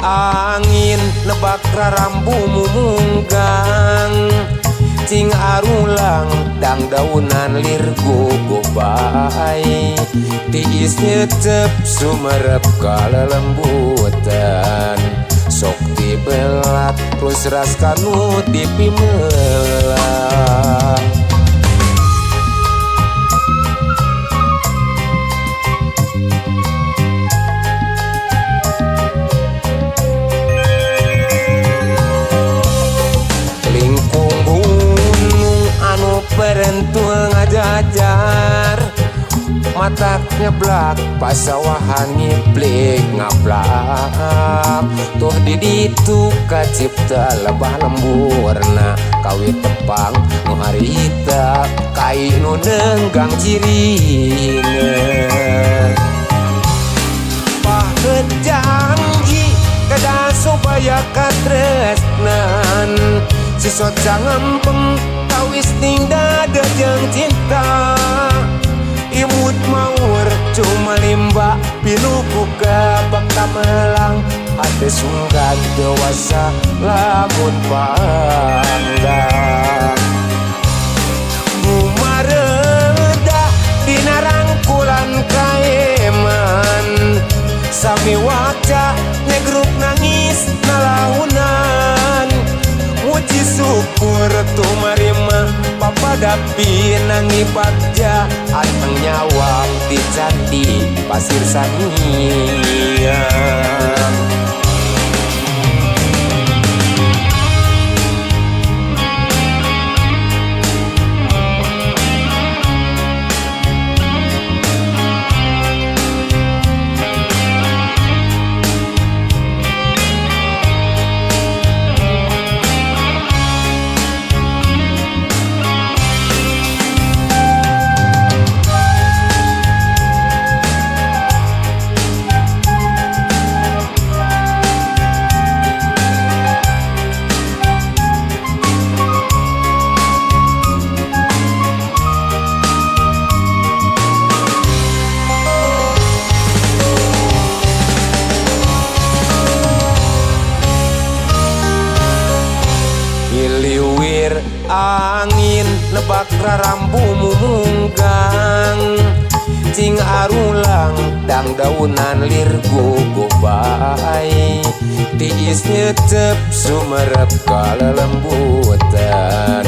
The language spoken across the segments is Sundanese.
angin nebak rarambumu munggang cing arulang dang daunan lir gogobay tiis nyecep sumerep kalelembutan sok dibelat terus ras kanu dipimelah perentul ngajajar matak nyeblak pasawahan ngiplik ngablak tuh diditu kacipta lebah lemburna kawit tepang nu harita kai nu nenggang cirina pahet janji kada supaya katresnan sisot jangampeng kawis ting dada jeung cinta imut maur cuma limba pilu buka bakta melang hade sunggan dewasa lamun pandang mumareda dina rangkulan kaeman sami waca nyegruk nangis nalahunan muji syukur tumarima papadapi nangipatja anteng nyawang di candi pasir sanian angin nebak rarambumu munggang cing arulang dang daunan lir gogobay tiis nyecep sumerep kalelembutan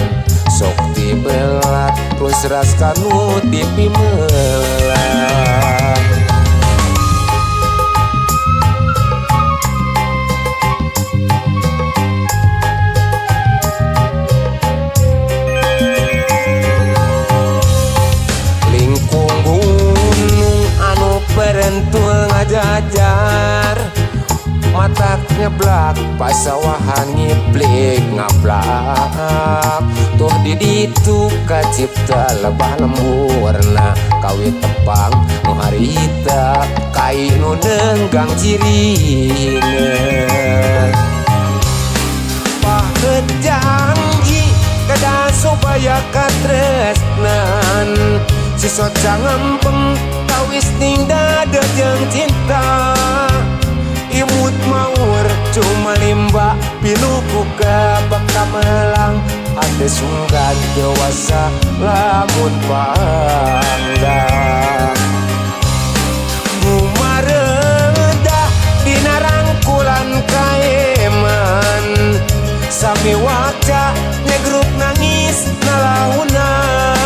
sok dibelat terus ras kanu dipimelah perentul ngajajar matak nyeblak pasawahan ngiplik ngablak tuh diditu kacipta lebah lemburna kawit tepang nu harita kai nu nenggang cirina pahet janji kada supaya katresnan sisot jangampeng kawis ting dada jeung cinta imut maur cuma limba pilu buka bakta melang hade sunggan dewasa lamun pandang mumareda dina rangkulan kaeman sami waca nyegruk nangis nalahunan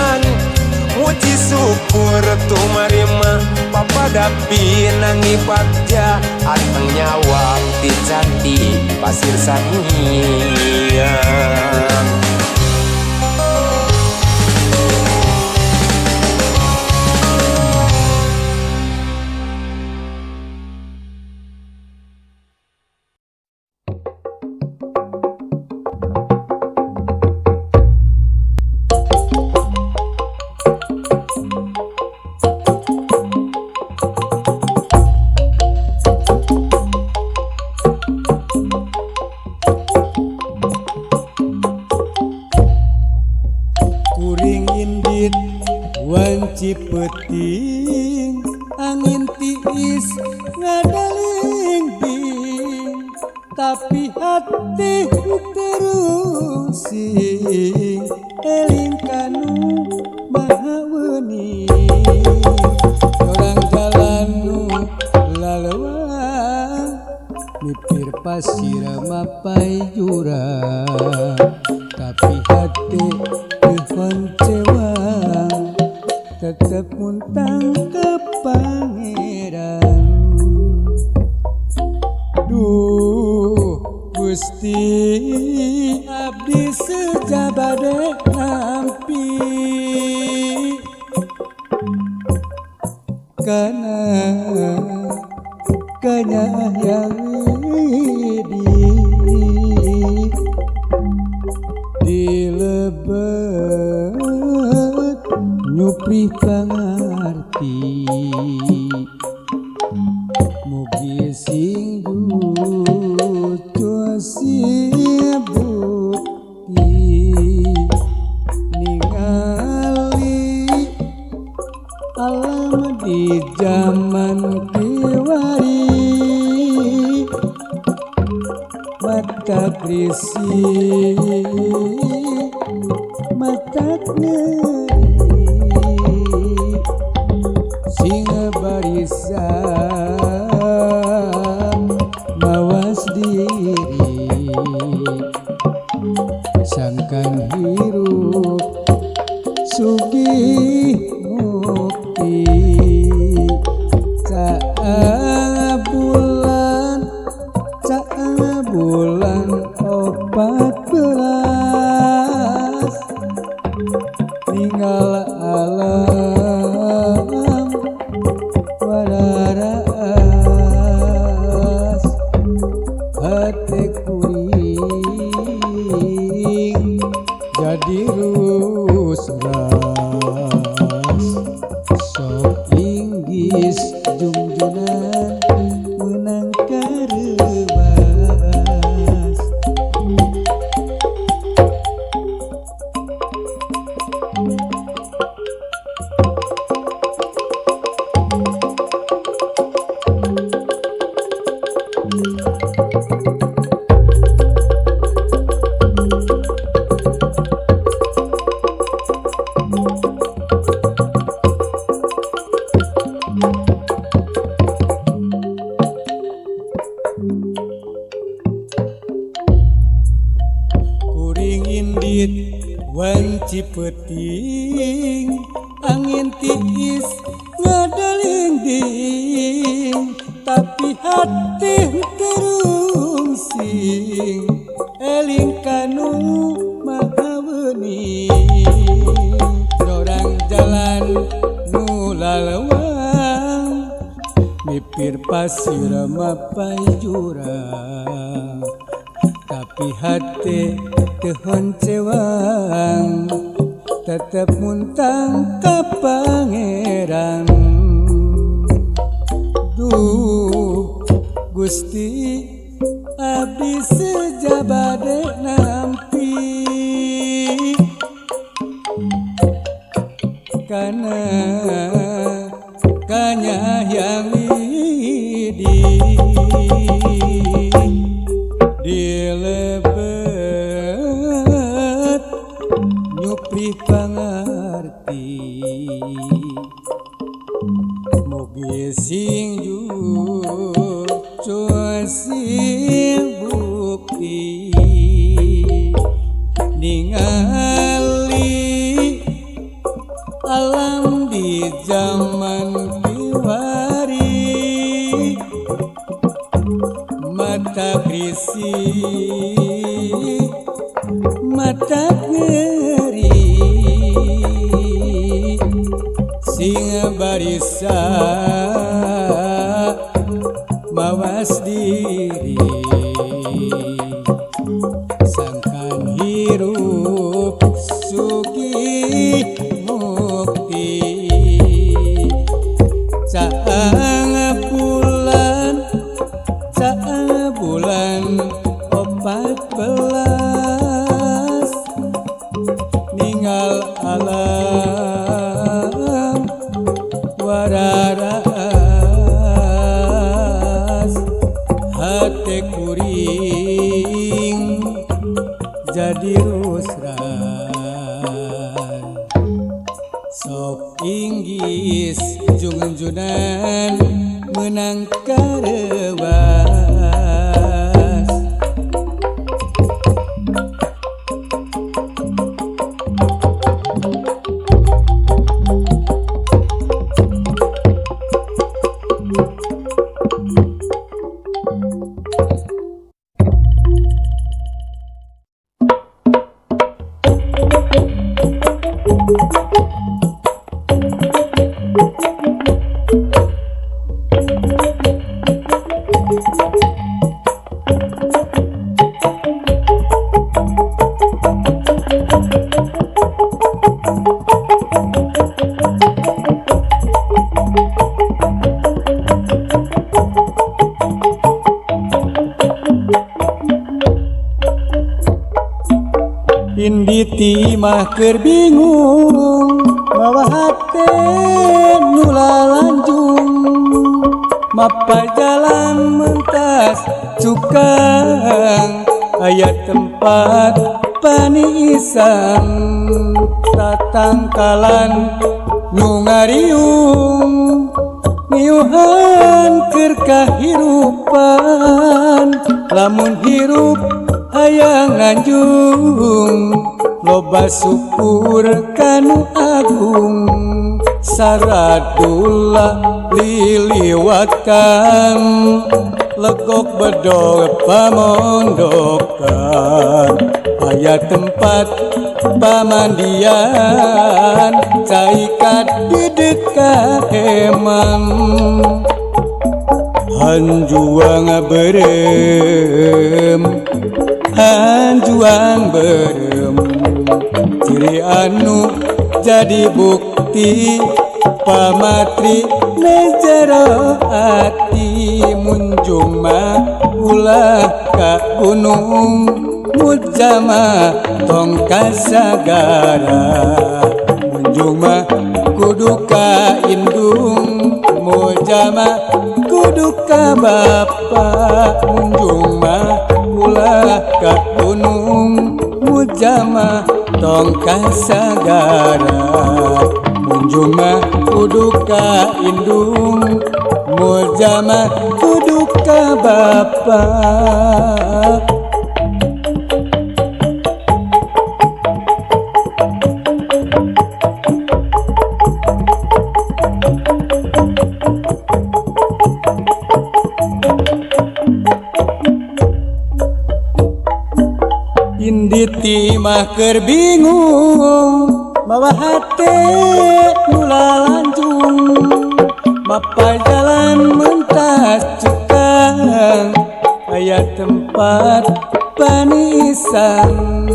muji syukur tumarima papadapi nangipatja anteng nyawang di candi pasir sanian Cipeting angin tiis ngadaling ding tapi hati terus eling kanu maha wening orang jalan nu laleuang mipir pasir mapai jurang tapi hati kecewa tetep muntang ke pangeran. Duh Gusti abdi sejabade nampi kana kanyayang dilebet nyupri pangarti mugi sing ducu sibukti ningali alam di zaman kiwari mata krisi mata nyeri sing barisan mawas diri sangkan hirup sugih mukti bulan 14 tinggal alam wararas hati kuring jadi rusras sok inggis junjunan menang karewas. Kuring indit wanci peting angin tiis ngadalinding tapi hati terungsing eling kanu maha wening dorang jalan nu laleuang mipir pasir mapai jurang tapi hati tehon cewang tetep muntang ka pangeran. Duh Gusti abdi sejabade nampi kana kanyayang dilebet nyupri pangarti mugi sing jucu sibukti ningali alam di zaman kiwari mata krisi mata nyeri sing barisan mawas diri sangkan hirup sugih mukti caang bulan 14 ninggal alam wararas hati kuring Is junjunan menang karewas Inditi mah keur bingung mawa hate nula lanjung mapa jalan mentas cukang aya tempat paniisan tatangkalan nu ngariung niuhan keur kahirupan lamun hirup hayang nganjung loba syukur kanu agung saradula liliwatan legok bedog pamondokan aya tempat pamandian caikat di dekat emang hanjuang berem hanjuang berem ciri anu jadi bukti pamatri nejero ati munjung mah ulah ka gunung mujama tong kasagara munjung mah kudu ka indung mujama kudu ka bapa munjung mah ulah ka gunung mujama tong kasagara munjung mah kudu ka indung mujama kudu ka bapa Inditi mah keur bingung mawa hate nula lanjung mapa jalan mentas cukang aya tempat paniisan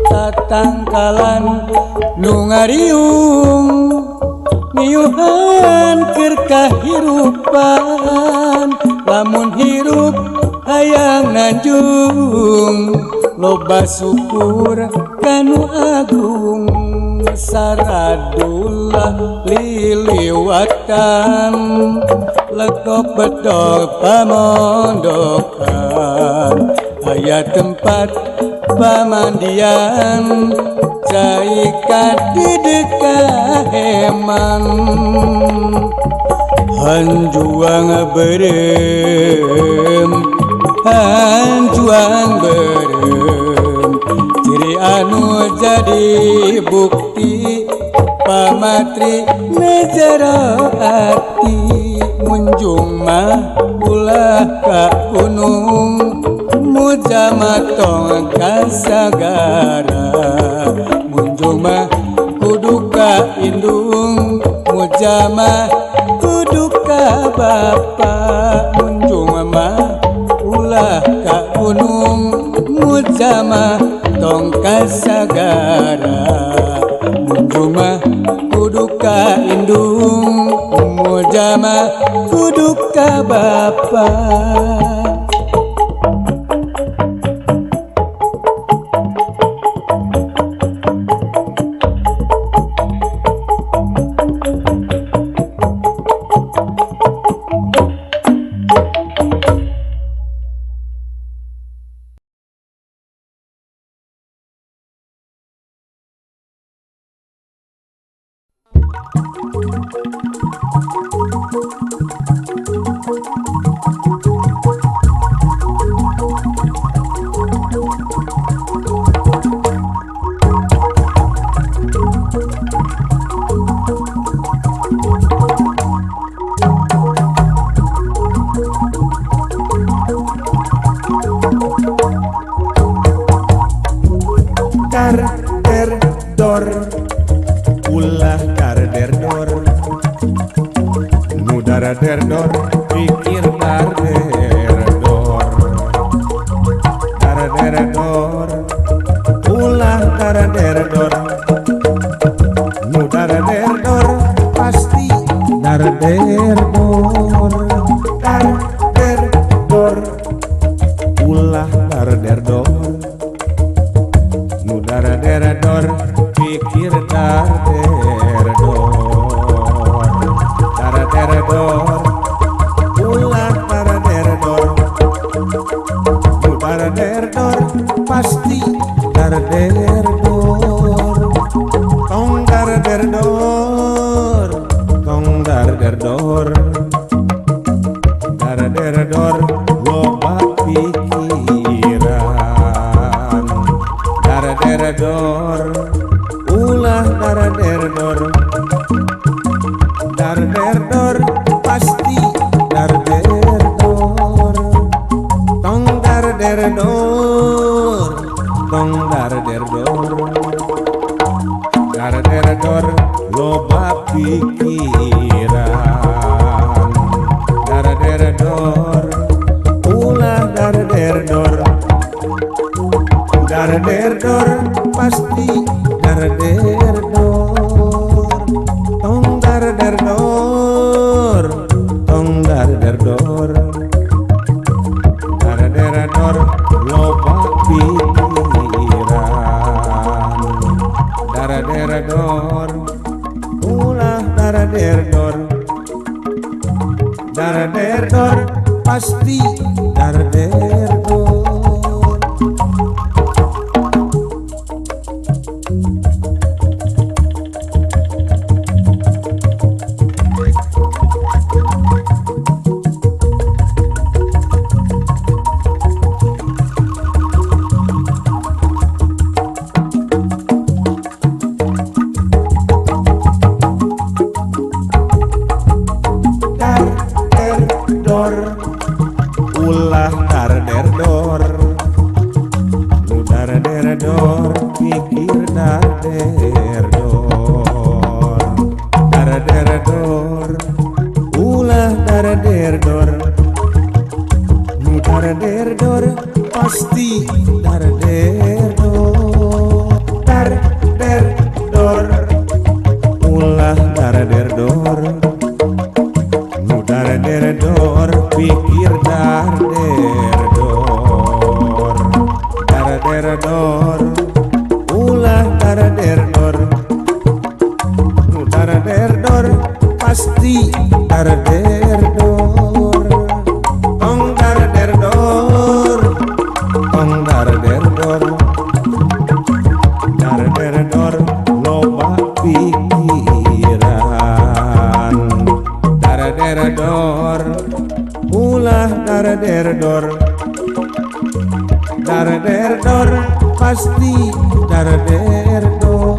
tatangkalan nu ngariung niuhan keur kahirupan lamun hirup hayang nanjung loba syukur kanu agung saradula liliwatan legok bedog pamondokan aya tempat pamandian caikat di dekat emang hanjuang berem hanjuang berem ciri anu jadi bukti pamatri nejero ati munjung mah ulah ka gunung mujama tong kasagara munjung mah kudu ka indung mujama kudu ka bapa munjung mah ulah ka gunung mujama tong kasagara munjung mah kudu ka indung mujama kudu ka bapa Darderdor pikir darderdor Darderdor ulah darderdor Nu darderdor pasti darderdor Darderdor ulah darderdor Nu darderdor pikir darderdor Darderdor ulah darderdor Nu darderdor pasti darderdor Tong darderdor Tong darderdor Darderdor loba pikiran Darderdor ulah darderdor Darderdor pasti darderdor Tong darderdor Tong darderdor Darderdor loba pikiran Darderdor ulah darderdor Darderdor pasti darderdor Tong darderdor Tong darderdor Darderdor loba pikiran Darderdor ulah darderdor Darderdor pasti darderdor Darderdor ulah darderdor Nu darderdor pikir darderdor Darderdor ulah darderdor Nu darderdor pasti darderdor Darderdor ulah darderdor Nu darderdor pikir darderdor Darderdor ulah darderdor Nu darderdor pasti darderdor Tong darderdor Tong darderdor Darderdor loba pikiran Darderdor ulah darderdor Darderdor pasti darderdor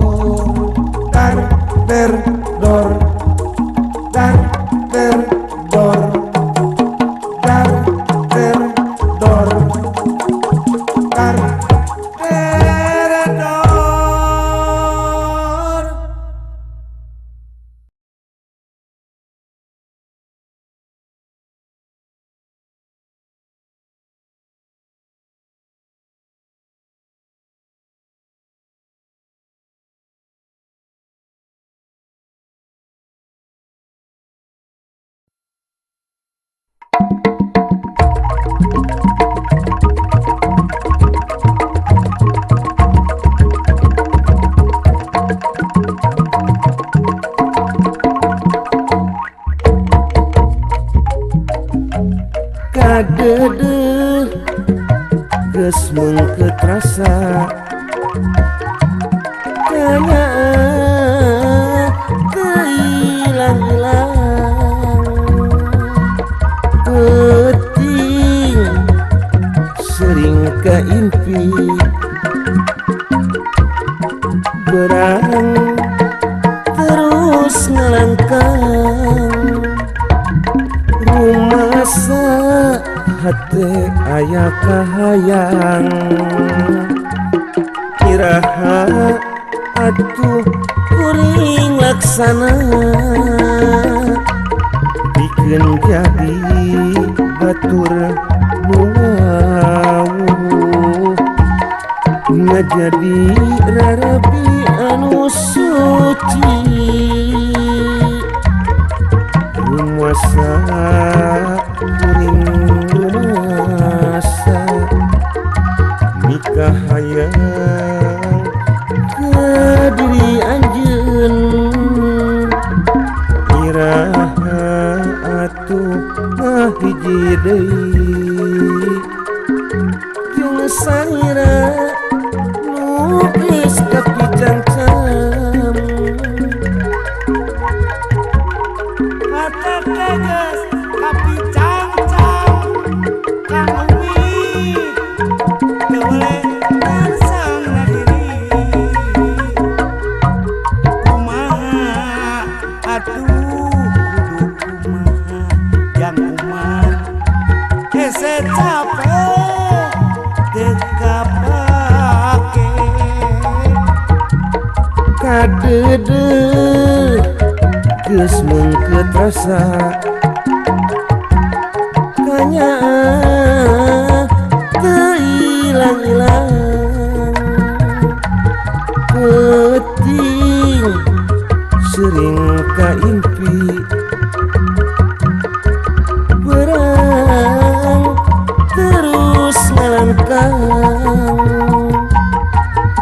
Darderdor Darderdor Darderdor Darderdor Kadede geus mengkeut rasa kaya keilang-ilang Penting sering keimpi berang terus ngelangkang rumasa hati aya kahayang iraha atuh kuring laksana bikin kuring rumasa nikah hayang ke diri anjeun iraha atuh ngahiji deui jeung saira nu geus kapicangcam Mata tegas tapi cang-cang Kang Umi Gak boleh tersang diri Kumaha Aduh kudu kumaha Yang kumaha Ese capek Dekapake kadede geus meungkeut rasa kanyaa teu ilang-ilang penting sering kaimpi berang terus ngalangkang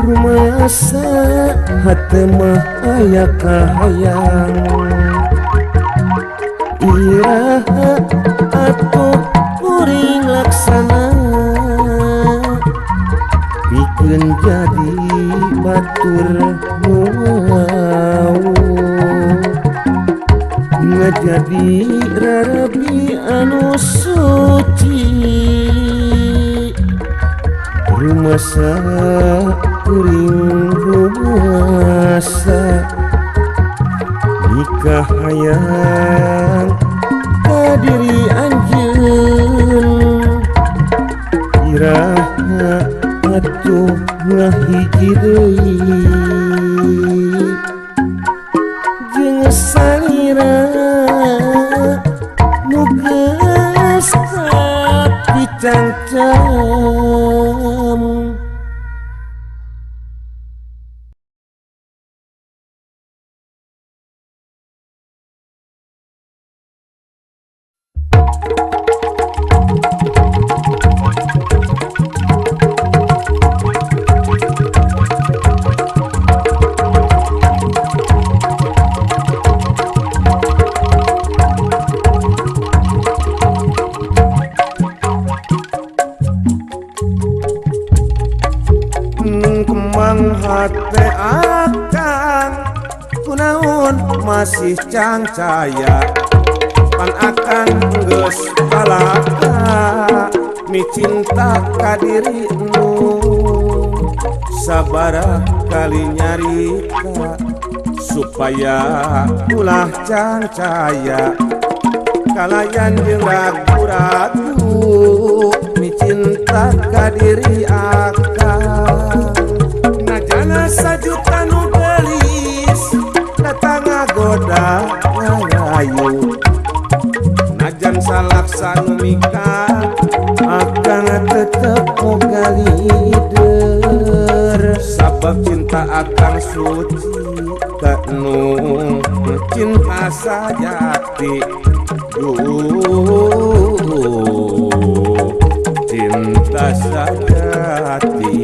rumasa hate mah aya kahayang iraha atuh kuring laksana pikeun jadi batur nuau ngajadi rarabi anu suci rumasa kuring rumasa nikah hayang ka diri anjeun iraha atuh ngahiji deui jeung salira nu geus kapicangcam kemang hate akang kunaon masih cangcaya pan akan geus balaka mi cinta ka dirinu sabaraha kali nyarita supaya ulah cangcaya kalayan jeung ragu-ragu mi cinta ka diri akang najana sajuta nu gelis datang ngagoda ngarayu najan salaksanu mikah akang tetep boga lider sabab cinta akang suci tak nu cinta sajati cinta sajati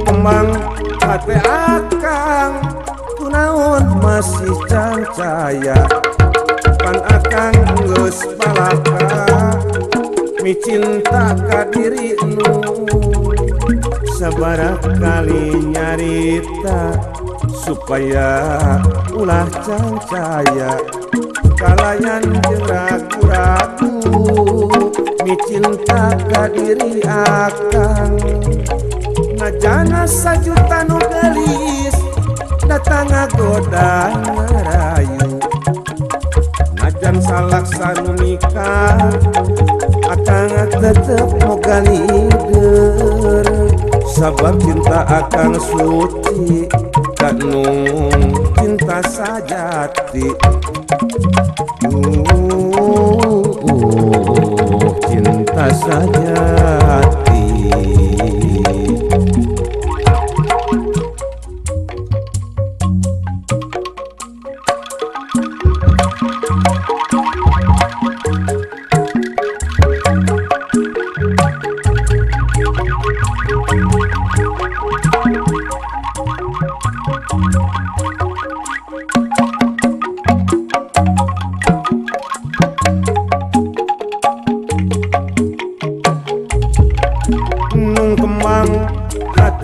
kembang hate akang kunaon masih cangcaya pan akang geus balaka mi cinta ka dirinu sabaraha kali nyarita supaya ulah cangcaya kalayan jeung ragu-ragu mi cinta ka diri akang najana sajuta nu gelis datang ngagoda ngarayu najan najan salaksanu nikah akan tetep moga lider sabab cinta akan suci kanung cinta sajati cinta sajati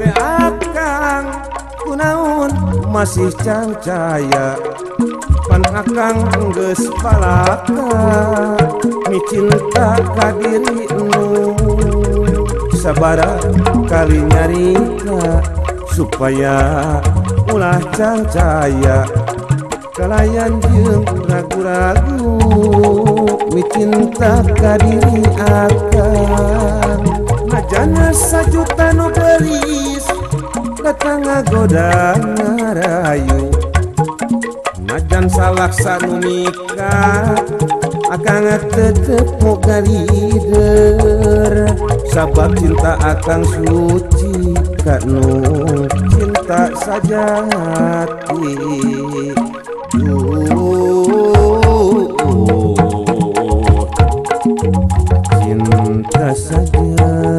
hati akang kunaon masih cancaya pan akang geus palaka mi cinta ka diri nu sabara kali nyarita supaya ulah cancaya kalayan jeung ragu-ragu mi cinta ka diri akang najana sajuta nu gelis datang ngagoda ngarayu najan salaksanu nikah akang tetep moga lider sabab cinta akang suci kanu cinta sajati cinta sajati.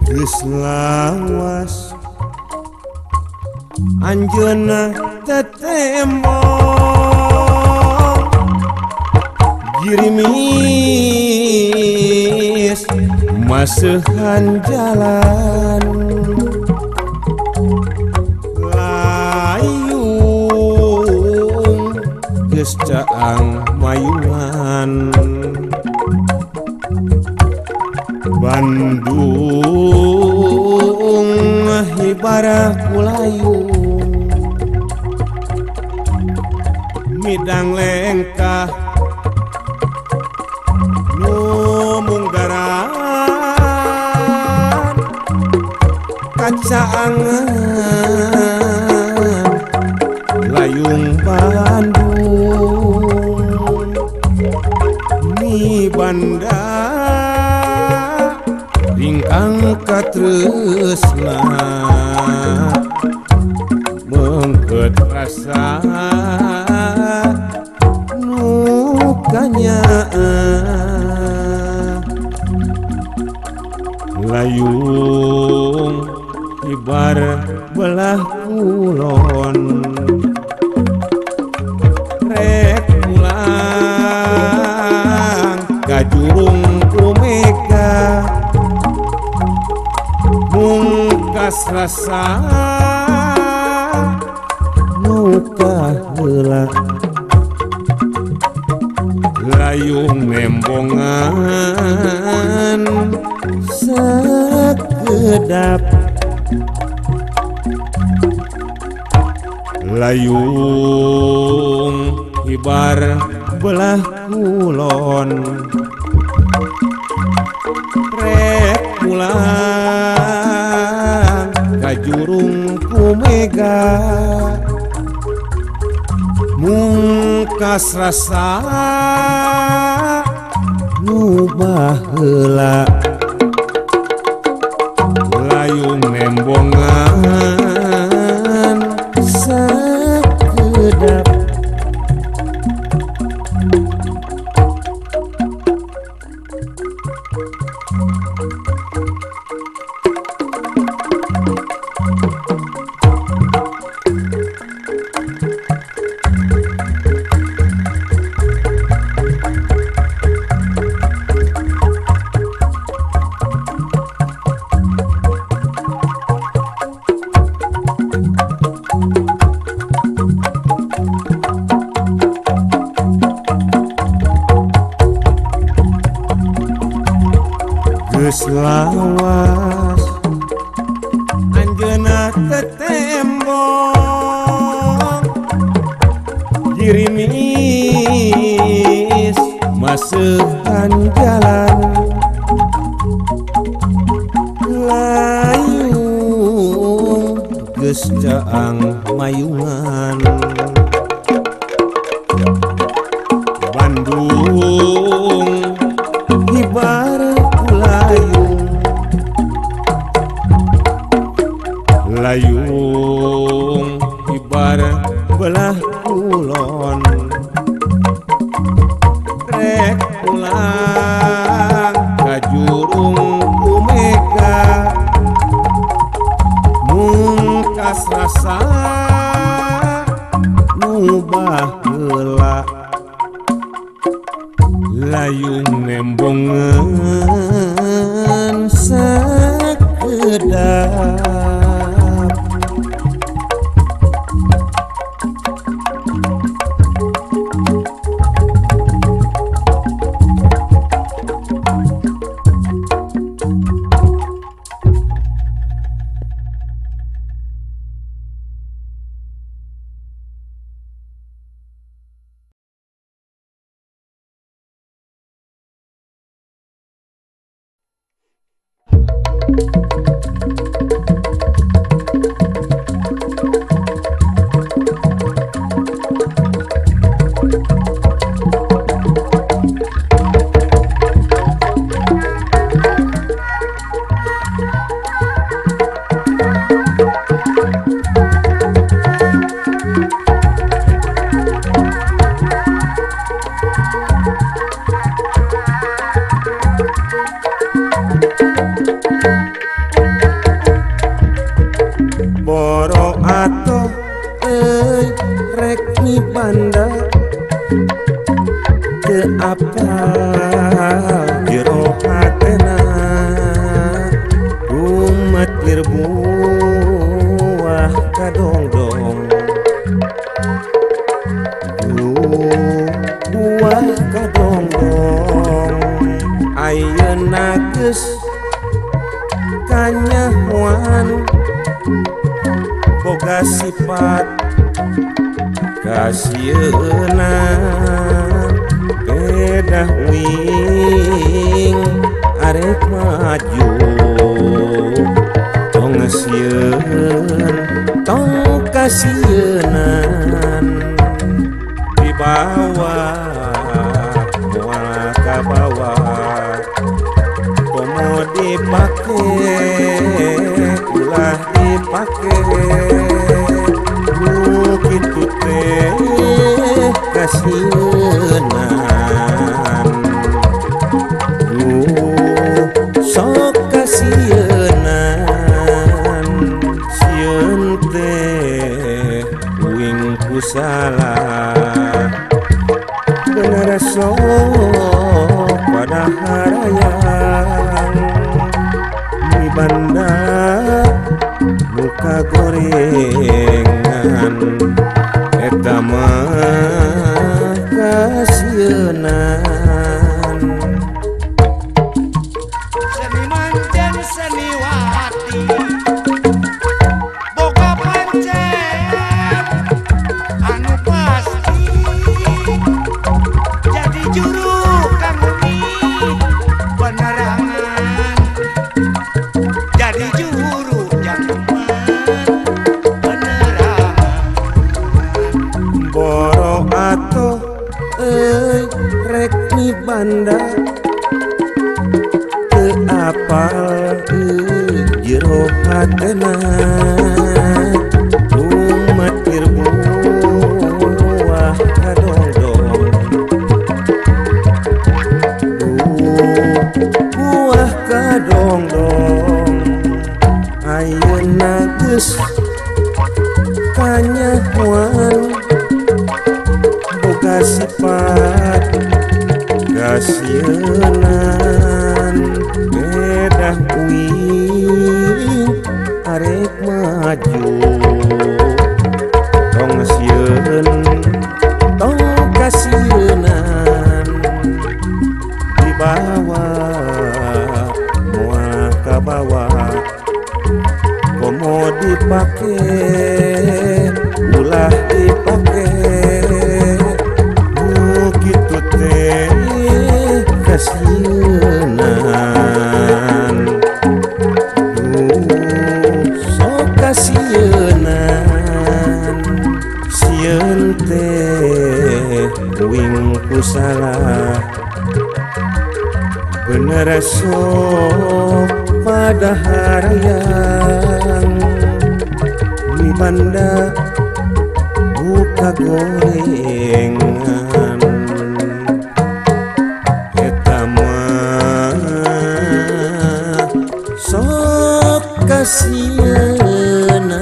Geus lawas anjeunna tetembong girimis maseuhan jalan layung geus caang mayungan Bandung hibara kulayung midang lengkah nu munggaran kacaangan layung Bandung mi banda ringkang katresna mengkeut rasa nu kanyaan layung ibar belah kulon rek pulang ka jurung Kumega mungkas rasa nuka heula layung nembongan sakedap layung ibar belah kulon rek pulang ka jurung Kumega mungkas rasa nu baheula layung nembongan sakedap geus lawas anjeunna teu tembong girimis maseukan jalan layung geus caang mayungan Bandung ibarat layung ibarat belah kulon rek pulang ka Jurung Kumega mungkas rasa nu baheula layung nembongeun sakedap boro atuh rek nyibanda teu apal jero hatena rumatir buah kadongdong buah kadongdong ayeuna geus kanyahoan boga sifat kasieuna beda wing arek maju tong sieun tong kasieun di bawah moal ka bawah komo dipake ulah dipake kitu teh kasieunaan sok kasieunaan sieun teh uing kusalah bener sok pada harayang di banda muka gorengan eta mah kasieunaan seniman jeung seniwati boga pancen anu pasti jadi juru kanguni penerangan jadi juru boro atuh rek nyibanda teu apal jero hatena rumatir buah kadongdong buah kadongdong ayeuna geus kanyahoan boga sifat kasieunaan beda wing arek maju tong sieun tong kasieunaan di bawah dipake ulah dipake kitu teh kasienan sok kasienan sieun teh wing ku salah bener sok pada harayang di banda buka gorengan eta mah sok kasienan.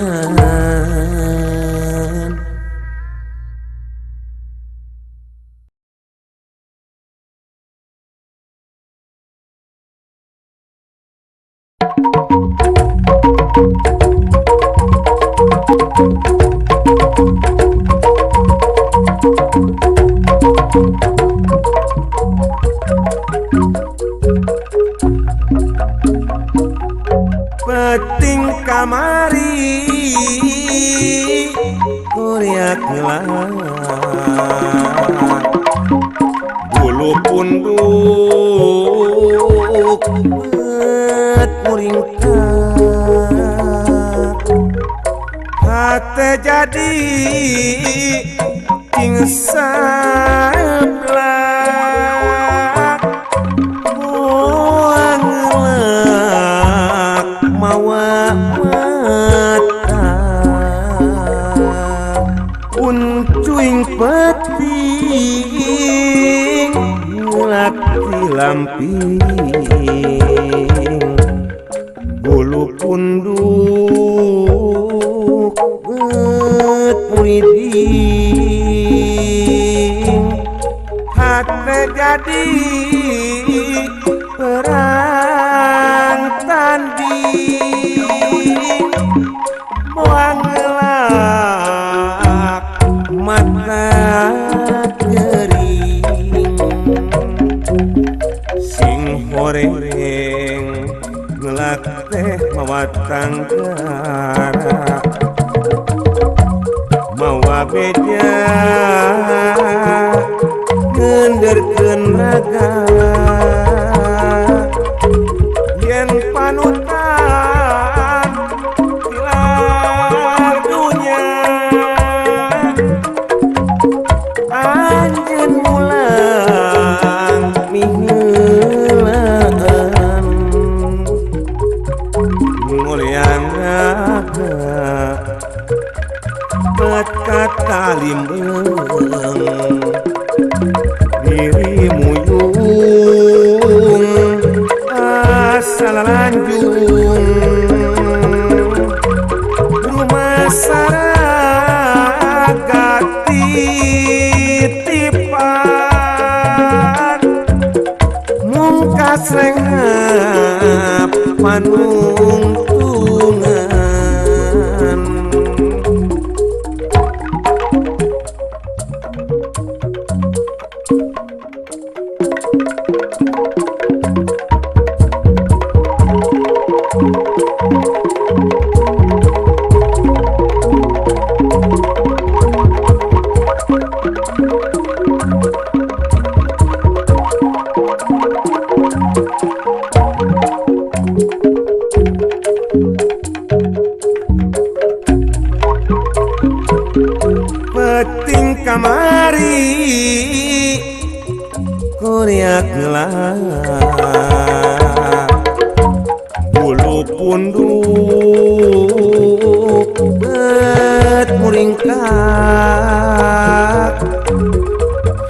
Peting kamari kuriak ngelak bulu punduk bet muringkak hate jadi ting sablak buang ngelak mawa mata uncuing peting ngelak di lamping bulu punduk bet muriding hate jadi perang tanding moang ngelak mata kering sing horeng ngelak teh mawa tanggara mawa beja ngenderkeun raga yen panutan tilar dunya anjeun mulang miheulaan ngulian raga bet katalimbeng diri muyung asal lanjung rumah saraga titipan mungkas rengap panungtungan peting kamari kuriak ngelak bulu punduk bet muringkak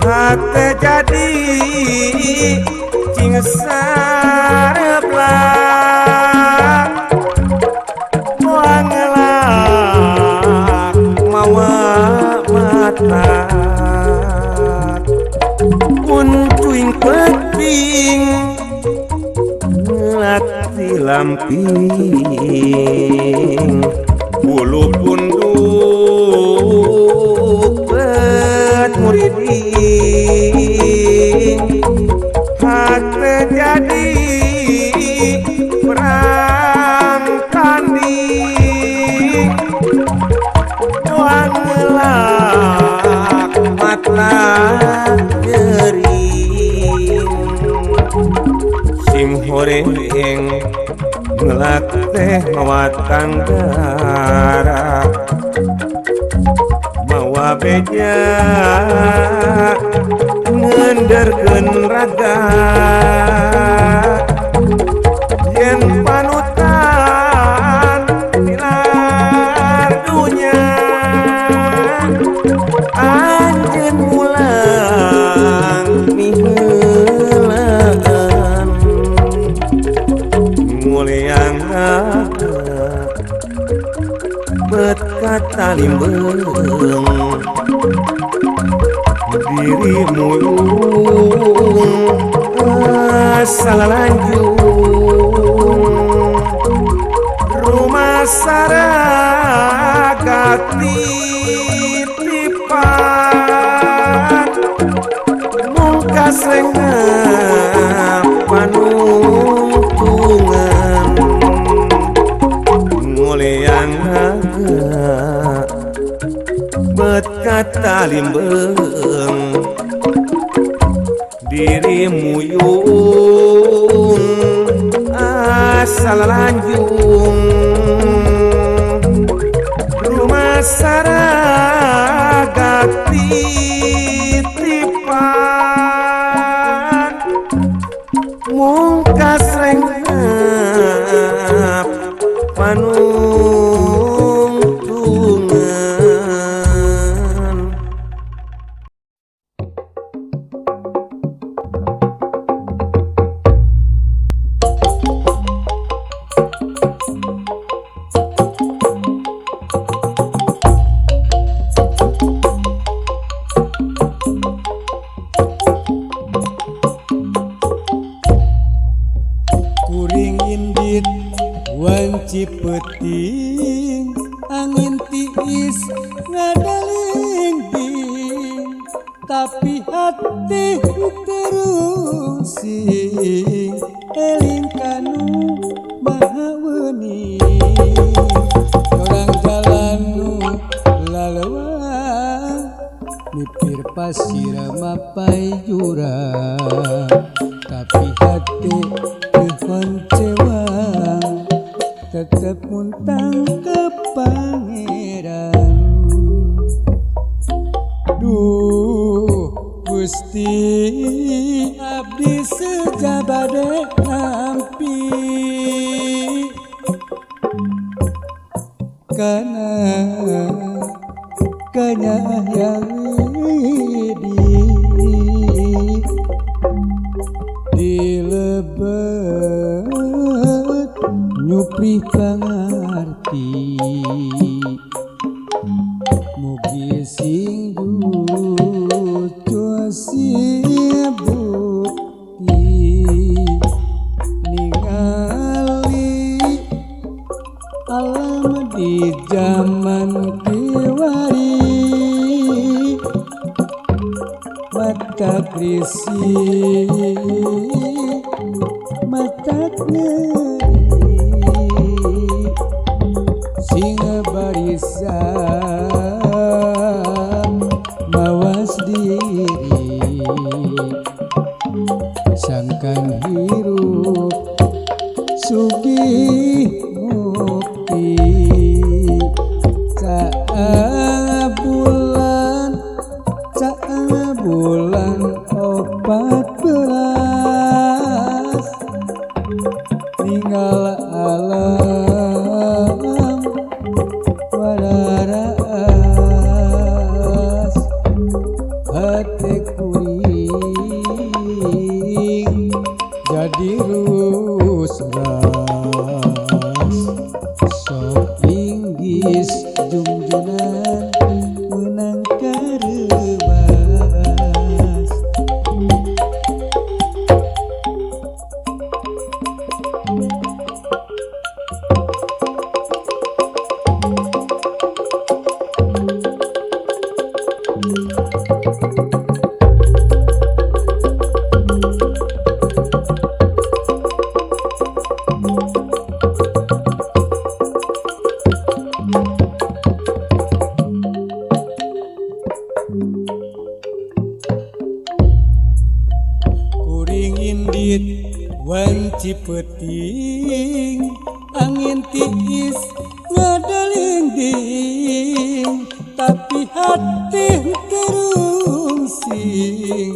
hate jadi cing sareblak moang ngelak mawa mata uncuing peting ngelak di lamping bulu punduk bet muriding hate jadi perang tanding cacing horeng ngelak teh mawatan darah mawa beja ngenderkeun raga yen panutan tilar dunya anjeun mulang miheulaan nguliang bet kata limbeng dirimu asal lanjung rumah saragat titipan mungkas lengah panuntungan nguliang bet kata limbeng dirimu yung asal lanjung rumah saragat titipan mungkas rengap panuntungan. Kuring indit wanci peting angin tiis ngadalingging tapi hati terus sing eling kanu maha wening orang jalan nu laleuang mipir pasir mapai jurang tapi hati kecewa tetep muntang ke pangeran. Duh Gusti abdi sejabade nampi kana kanyayang dilebet nyupri pangarti mugi sing ducu bukti ningali alam di zaman kiwari mata krisi mata nyeri sing barisan mawas diri sangkan hirup sugih mukti bulan 14 tinggal alam wararas hati kuring jadi rusras sok inggis junjunan menang karewas. bulan Cipeting angin tiis ngadalinding tapi hati terungsing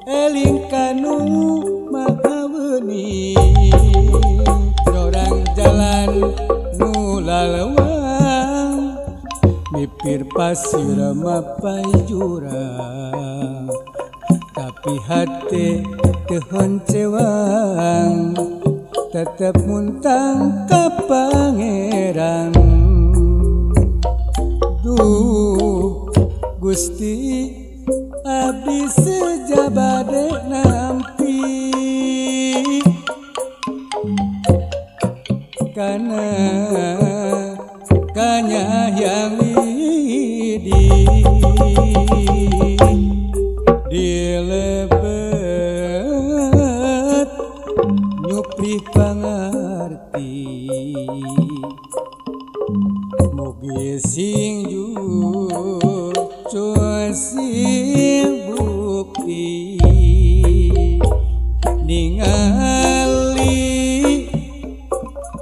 eling kanu mahawening dorang jalan nu lalawang mipir pasir mapai jurang tapi hati tehon cewang tetep muntang ka pangeran duh Gusti abdi sejabade nampi kana kanyayang widi dilebet nyupri pangarti mugi sing sing bukti ningali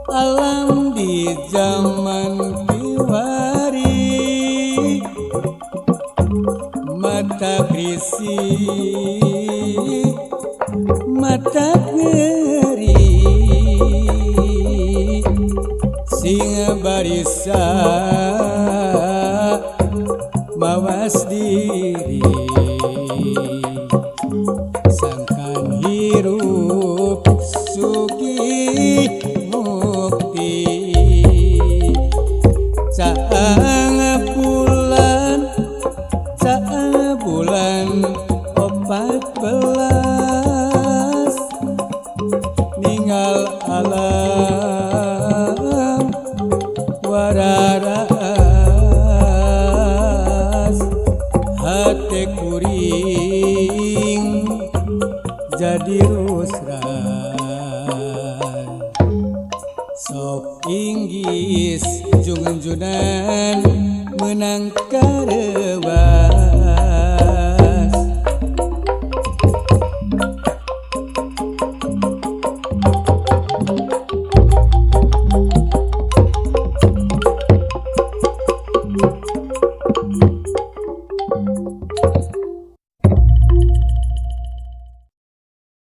alam di zaman kiwari mata krisi mata ngeri sing barisa mawas diri sangkan hirup sugi mukti caang bulan 14 ninggal alam wararas hati kuring jadi rusran sok inggis junjunan menang karewan